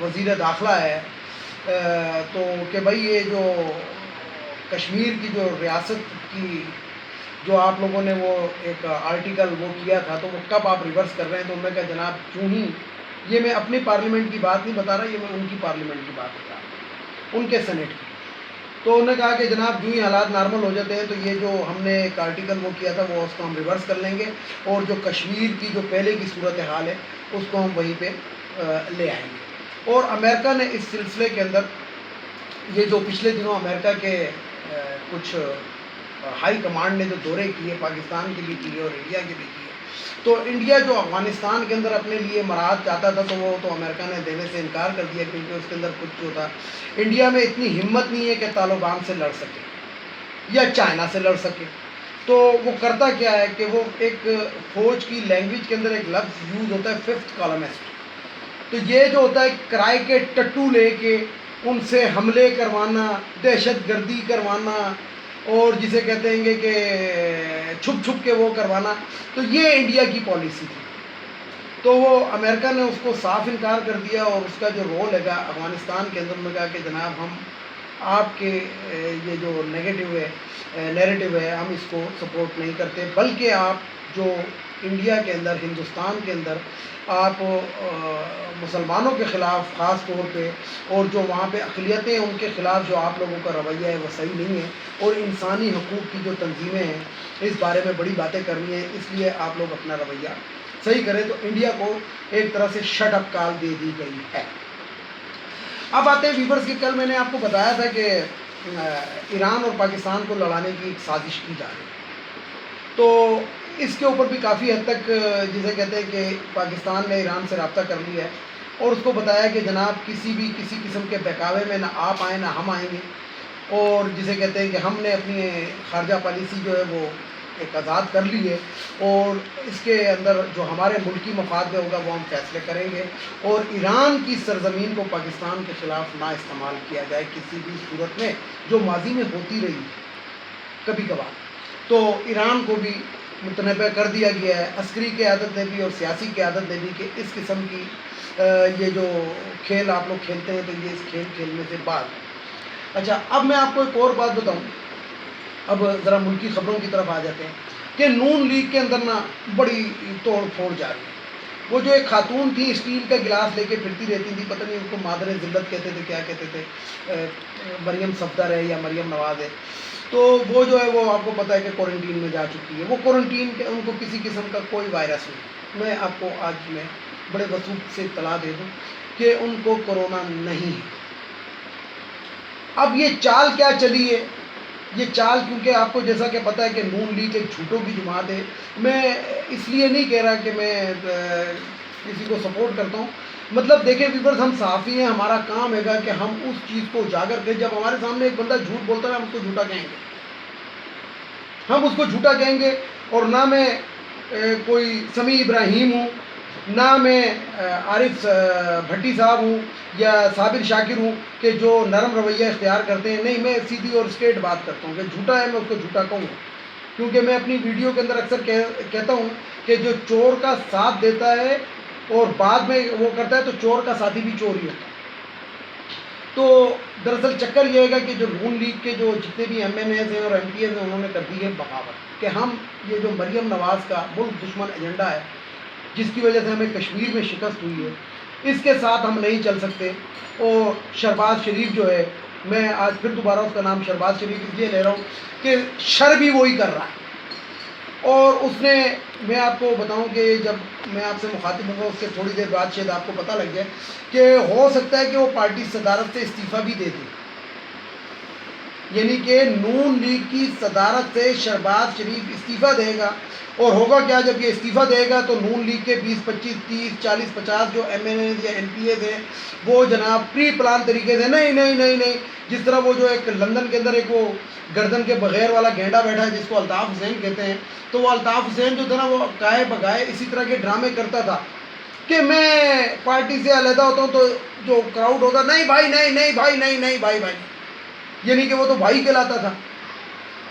وزیر داخلہ ہے تو کہ بھائی یہ جو کشمیر کی جو ریاست کی جو آپ لوگوں نے وہ ایک آرٹیکل وہ کیا تھا تو وہ کب آپ ریورس کر رہے ہیں؟ تو انہوں نے کہا جناب کیوں ہی، یہ میں اپنی پارلیمنٹ کی بات نہیں بتا رہا، یہ میں ان کی پارلیمنٹ کی بات بتا رہا ہوں، ان کے سینٹ کی۔ تو انہوں نے کہا کہ جناب جو ہی حالات نارمل ہو جاتے ہیں تو یہ جو ہم نے ایک آرٹیکل وہ کیا تھا وہ اس کو ہم ریورس کر لیں گے، اور جو کشمیر کی جو پہلے کی صورتحال ہے اس کو ہم وہیں پہ لے آئیں گے۔ اور امریکہ نے اس سلسلے کے اندر یہ جو پچھلے دنوں امریکہ کے کچھ ہائی کمانڈ نے جو دورے کیے پاکستان کے لیے کیے اور انڈیا کے لیے کیے، تو انڈیا جو افغانستان کے اندر اپنے لیے مراعات چاہتا تھا تو وہ تو امریکہ نے دینے سے انکار کر دیا، کیونکہ اس کے اندر کچھ جو تھا انڈیا میں اتنی ہمت نہیں ہے کہ طالبان سے لڑ سکے یا چائنا سے لڑ سکے۔ تو وہ کرتا کیا ہے کہ وہ ایک فوج کی لینگویج کے اندر ایک لفظ یوز ہوتا ہے ففتھ کالمسٹ، تو یہ جو ہوتا ہے کرائے کے ٹٹو لے کے ان سے حملے کروانا، دہشت گردی کروانا، اور جسے کہتے ہیں کہ چھپ چھپ کے وہ کروانا، تو یہ انڈیا کی پالیسی تھی۔ تو وہ امریکہ نے اس کو صاف انکار کر دیا، اور اس کا جو رول ہے گا افغانستان کے اندر میں کہا کہ جناب ہم آپ کے یہ جو نیریٹو ہے ہم اس کو سپورٹ نہیں کرتے، بلکہ آپ جو انڈیا کے اندر ہندوستان کے اندر آپ مسلمانوں کے خلاف خاص طور پہ اور جو وہاں پہ اقلیتیں ان کے خلاف جو آپ لوگوں کا رویہ ہے وہ صحیح نہیں ہے، اور انسانی حقوق کی جو تنظیمیں ہیں اس بارے میں بڑی باتیں کرنی ہیں، اس لیے آپ لوگ اپنا رویہ صحیح کریں۔ تو انڈیا کو ایک طرح سے شٹ اپ کال دے دی گئی ہے۔ اب آتے ہیں ویورز کی، کل میں نے آپ کو بتایا تھا کہ ایران اور پاکستان کو لڑانے کی ایک سازش کی جا رہی ہے، تو اس کے اوپر بھی کافی حد تک جسے کہتے ہیں کہ پاکستان نے ایران سے رابطہ کر لیا ہے، اور اس کو بتایا کہ جناب کسی قسم کے بہکاوے میں نہ آپ آئیں نہ ہم آئیں گے، اور جسے کہتے ہیں کہ ہم نے اپنی خارجہ پالیسی جو ہے وہ ایک آزاد کر لی ہے، اور اس کے اندر جو ہمارے ملکی مفاد میں ہوگا وہ ہم فیصلے کریں گے، اور ایران کی سرزمین کو پاکستان کے خلاف نہ استعمال کیا جائے کسی بھی صورت میں، جو ماضی میں ہوتی رہی کبھی کبھار۔ تو ایران کو بھی متنبع کر دیا گیا ہے، عسکری قیادت نے بھی اور سیاسی قیادت نے بھی، کہ اس قسم کی یہ جو کھیل آپ لوگ کھیلتے ہیں تو یہ اس کھیل کھیلنے سے بعد۔ اچھا، اب میں آپ کو ایک اور بات بتاؤں، اب ذرا ملکی خبروں کی طرف آ جاتے ہیں کہ نون لیگ کے اندر نا بڑی توڑ پھوڑ جا رہی ہے۔ وہ جو ایک خاتون تھی اسٹیل کا گلاس لے کے پھرتی رہتی تھی، پتہ نہیں ان کو مادر ذلت کہتے تھے کیا کہتے تھے، مریم صفدر ہے یا مریم نواز ہے، تو وہ جو ہے وہ آپ کو پتہ ہے کہ کوارنٹین میں جا چکی ہے۔ وہ کوارنٹین کے ان کو کسی قسم کا کوئی وائرس نہیں، میں آپ کو آج میں بڑے وثوق سے اطلاع دے دوں کہ ان کو کرونا نہیں ہے۔ اب یہ چال کیا چلی ہے؟ یہ چال کیونکہ آپ کو جیسا کہ پتہ ہے کہ نون لیگ ایک جھوٹوں کی جماعت ہے، میں اس لیے نہیں کہہ رہا کہ میں کسی کو سپورٹ کرتا ہوں، مطلب دیکھیں ویورز، ہم صحافی ہیں، ہمارا کام ہے گا کہ ہم اس چیز کو اجاگر کریں۔ جب ہمارے سامنے ایک بندہ جھوٹ بولتا ہے ہم اس کو جھوٹا کہیں گے، ہم اس کو جھوٹا کہیں گے، اور نہ میں کوئی سمیع ابراہیم ہوں، نہ میں عارف بھٹی صاحب ہوں یا صابر شاکر ہوں کہ جو نرم رویہ اختیار کرتے ہیں، نہیں، میں سیدھی اور اسٹریٹ بات کرتا ہوں کہ جھوٹا ہے میں اس کو جھوٹا کہوں گا، کیونکہ میں اپنی ویڈیو کے اندر اکثر کہتا ہوں کہ جو چور کا ساتھ دیتا ہے اور بعد میں وہ کرتا ہے تو چور کا ساتھی بھی چور ہی ہوتا ہے۔ تو دراصل چکر یہ ہے کہ جو نون لیگ کے جو جتنے بھی ایم این ایز ہیں اور ایم پی ایز ہیں انہوں نے کر دی ہے بغاوت، کہ ہم یہ جو مریم نواز کا ملک دشمن ایجنڈا ہے جس کی وجہ سے ہمیں کشمیر میں شکست ہوئی ہے، اس کے ساتھ ہم نہیں چل سکتے۔ اور شہباز شریف جو ہے، میں آج پھر دوبارہ اس کا نام شہباز شریف اس لیے لے رہا ہوں کہ شر بھی وہی کر رہا ہے، اور اس نے، میں آپ کو بتاؤں کہ جب میں آپ سے مخاطب ہوں گا اس سے تھوڑی دیر بعد شاید آپ کو پتہ لگ جائے کہ ہو سکتا ہے کہ وہ پارٹی صدارت سے استعفیٰ بھی دے دے، یعنی کہ نون لیگ کی صدارت سے شہباز شریف استعفیٰ دے گا، اور ہوگا کیا جب یہ استعفیٰ دے گا تو نون لیگ کے 20 25 30 40 50 جو ایم این ایز یا ایم پی ایز ہیں وہ جناب پری پلان طریقے سے نہیں، جس طرح وہ جو ایک لندن کے اندر ایک وہ گردن کے بغیر والا گینڈا بیٹھا ہے جس کو الطاف حسین کہتے ہیں، تو وہ الطاف حسین جو تھا نا وہ گائے بگائے اسی طرح کے ڈرامے کرتا تھا کہ میں پارٹی سے علیحدہ ہوتا ہوں، تو جو کراؤڈ ہوتا نہیں بھائی، نہیں بھائی، نہیں بھائی، یعنی کہ وہ تو بھائی کہلاتا تھا۔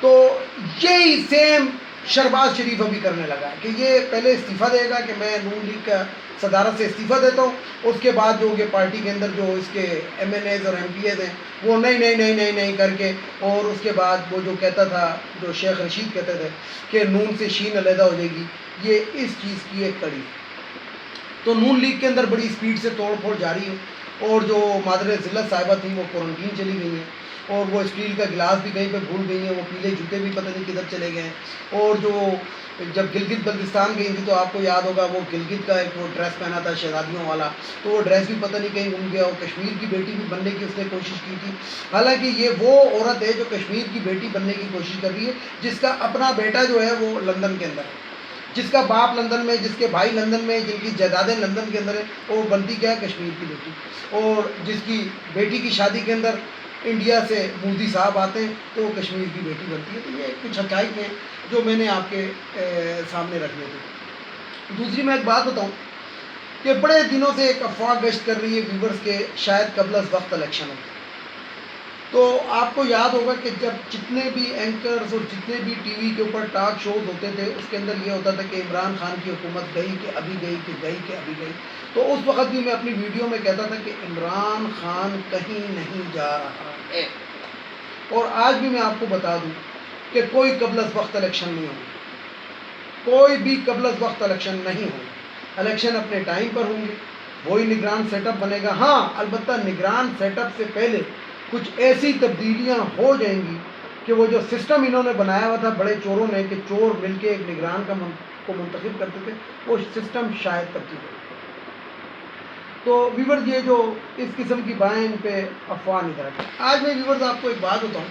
تو یہی سیم شہباز شریف ابھی کرنے لگا ہے کہ یہ پہلے استعفیٰ دے گا کہ میں نون لیگ کا صدارت سے استعفیٰ دیتا ہوں، اس کے بعد جو کہ پارٹی کے اندر جو اس کے ایم این ایز اور ایم پی ایز ہیں وہ نہیں کر کے، اور اس کے بعد وہ جو کہتا تھا، جو شیخ رشید کہتے تھے کہ نون سے شین علیحدہ ہو جائے گی، یہ اس چیز کی ایک کڑی۔ تو نون لیگ کے اندر بڑی اسپیڈ سے توڑ پھوڑ جاری ہے، اور جو مادر ذلت صاحبہ تھیں وہ کوارنٹین چلی گئی ہیں، اور وہ اسٹیل کا گلاس بھی کہیں پہ بھول گئی ہیں، وہ پیلے جوتے بھی پتہ نہیں کدھر چلے گئے ہیں، اور جو جب گلگت بلتستان گئی تھی تو آپ کو یاد ہوگا وہ گلگت کا ایک وہ ڈریس پہنا تھا شہزادیوں والا، تو وہ ڈریس بھی پتہ نہیں کہیں گم گیا، اور کشمیر کی بیٹی بھی بننے کی اس نے کوشش کی تھی۔ حالانکہ یہ وہ عورت ہے جو کشمیر کی بیٹی بننے کی کوشش کر رہی ہے، جس کا اپنا بیٹا جو ہے وہ لندن کے اندر ہے، جس کا باپ لندن میں، جس کے بھائی لندن میں، جن کی جائیدادیں لندن کے اندر ہیں، اور وہ بنتی کیا ہے؟ کشمیر کی بیٹی، اور جس کی بیٹی کی شادی کے اندر انڈیا سے مودی صاحب آتے ہیں تو وہ کشمیر کی بیٹی بنتی ہے۔ تو یہ کچھ حقائق ہیں جو میں نے آپ کے سامنے رکھنے تھے۔ دوسری میں ایک بات بتاؤں کہ بڑے دنوں سے ایک افواہ گشت کر رہی ہے ویورز کے شاید قبل از وقت الیکشن ہو، تو آپ کو یاد ہوگا کہ جب جتنے بھی اینکرز اور جتنے بھی ٹی وی کے اوپر ٹاک شوز ہوتے تھے اس کے اندر یہ ہوتا تھا کہ عمران خان کی حکومت گئی کہ ابھی گئی، کہ گئی کہ ابھی گئی، تو اس وقت بھی میں اپنی ویڈیو میں کہتا تھا کہ عمران خان کہیں نہیں جا رہا ہے، اور آج بھی میں آپ کو بتا دوں کہ کوئی قبل از وقت الیکشن نہیں ہوگا، کوئی بھی قبل از وقت الیکشن نہیں ہوگا، الیکشن اپنے ٹائم پر ہوں گے، وہی نگران سیٹ اپ بنے گا۔ ہاں البتہ نگران سیٹ اپ سے پہلے کچھ ایسی تبدیلیاں ہو جائیں گی کہ وہ جو سسٹم انہوں نے بنایا ہوا تھا بڑے چوروں نے کہ چور مل کے ایک نگران کو منتخب کرتے تھے، وہ سسٹم شاید تبدیل ہو۔ تو ویورز یہ جو اس قسم کی بائیں ان پہ افواہ نہیں کرتے۔ آج میں ویورز آپ کو ایک بات بتاؤں،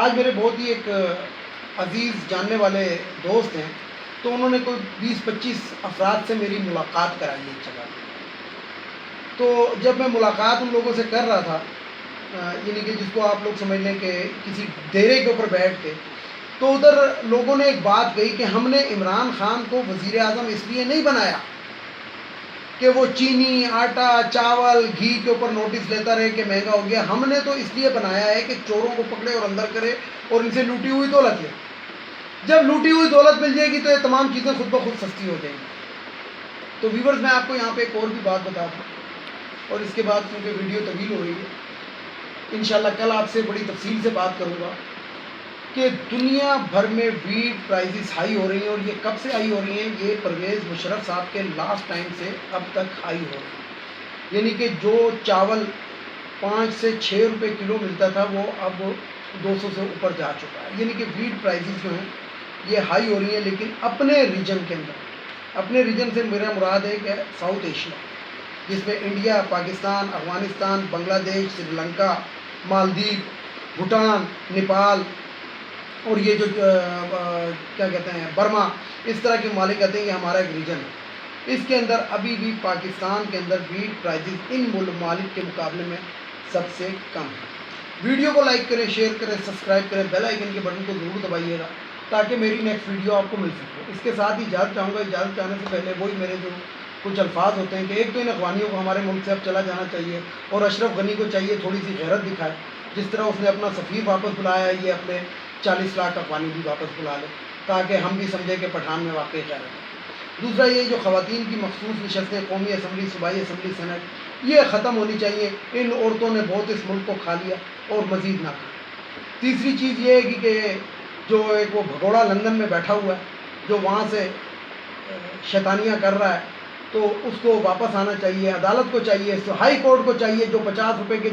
آج میرے بہت ہی ایک عزیز جاننے والے دوست ہیں، تو انہوں نے کوئی 20-25 افراد سے میری ملاقات کرائی ہے ایک جگہ۔ تو جب میں ملاقات ان لوگوں سے کر رہا تھا، یعنی کہ جس کو آپ لوگ سمجھ لیں کہ کسی ڈیرے کے اوپر بیٹھ کے، تو ادھر لوگوں نے ایک بات کہی کہ ہم نے عمران خان کو وزیر اعظم اس لیے نہیں بنایا کہ وہ چینی، آٹا، چاول، گھی کے اوپر نوٹس لیتا رہے کہ مہنگا ہو گیا، ہم نے تو اس لیے بنایا ہے کہ چوروں کو پکڑے اور اندر کرے اور ان سے لوٹی ہوئی دولت لے۔ جب لوٹی ہوئی دولت مل جائے گی تو یہ تمام چیزیں خود بخود سستی ہو جائیں گی۔ تو ویورز میں آپ کو یہاں پہ ایک اور بھی بات بتا دوں، اور اس کے بعد کیونکہ ویڈیو طویل ہو رہی ہے، انشاءاللہ کل آپ سے بڑی تفصیل سے بات کروں گا کہ دنیا بھر میں ویٹ پرائزز ہائی ہو رہی ہیں، اور یہ کب سے ہائی ہو رہی ہیں؟ یہ پرویز مشرف صاحب کے لاسٹ ٹائم سے اب تک ہائی ہو رہی ہیں، یعنی کہ جو چاول 5 سے 6 روپے کلو ملتا تھا وہ اب 200 سے اوپر جا چکا ہے، یعنی کہ ویٹ پرائزز جو ہیں یہ ہائی ہو رہی ہیں، لیکن اپنے ریجن کے اندر، اپنے ریجن سے میرا مراد ہے کہ ساؤتھ ایشیا، جس میں انڈیا، پاکستان، افغانستان، بنگلہ دیش، سری لنکا، مالدیپ، بھوٹان، نیپال، اور یہ جو کیا کہتے ہیں برما، اس طرح کے ممالک کہتے ہیں کہ ہمارا ایک ریجن ہے، اس کے اندر ابھی بھی پاکستان کے اندر ویٹ پرائزز ان ممالک کے مقابلے میں سب سے کم ہے۔ ویڈیو کو لائک کریں، شیئر کریں، سبسکرائب کریں، بیل آئیکن کے بٹن کو ضرور دبائیے گا تاکہ میری نیکسٹ ویڈیو آپ کو مل سکے۔ اس کے ساتھ ہی اجازت چاہوں گا، اجازت چاہنے سے پہلے وہی میرے جو کچھ الفاظ ہوتے ہیں کہ ایک تو ان افغانیوں کو ہمارے ملک سے اب چلا جانا چاہیے، اور اشرف غنی کو چاہیے تھوڑی سی غیرت دکھائے، جس طرح اس نے اپنا سفیر واپس بلایا ہے، یہ اپنے 40 لاکھ افغانی بھی واپس بلا لے تاکہ ہم بھی سمجھیں کہ پٹھان میں واقعی غیرت ہے۔ دوسرا یہ جو خواتین کی مخصوص نشستیں قومی اسمبلی، صوبائی اسمبلی، سینٹ، یہ ختم ہونی چاہیے، ان عورتوں نے بہت اس ملک کو کھا لیا اور مزید نہ کھائیں۔ تیسری چیز یہ ہے کہ جو ایک وہ بھگوڑا لندن میں بیٹھا ہوا ہے جو وہاں سے شیطانیاں کر رہا ہے، تو اس کو واپس آنا چاہیے، عدالت کو چاہیے، ہائی کورٹ کو چاہیے، جو 50 روپے کے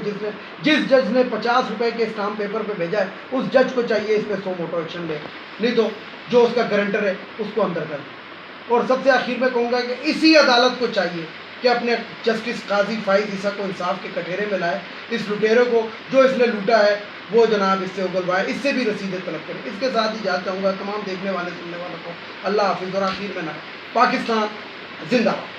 جس جج نے 50 روپے کے اسٹامپ پیپر پہ بھیجا ہے اس جج کو چاہیے اس پہ 100 موٹو ایکشن لے، نہیں تو جو اس کا گارنٹر ہے اس کو اندر کر دے۔ اور سب سے آخر میں کہوں گا کہ اسی عدالت کو چاہیے کہ اپنے جسٹس قاضی فائز عیسیٰ کو انصاف کے کٹہرے میں لائے، اس لٹیرے کو جو اس نے لوٹا ہے وہ جناب اس سے اگلوائے، اس سے بھی رسیدیں طلب کریں۔ اس کے ساتھ ہی اجازت چاہوں گا تمام دیکھنے والے سننے والوں کو، اللہ حافظ، اور آخر میں نہ، پاکستان زندہ باد۔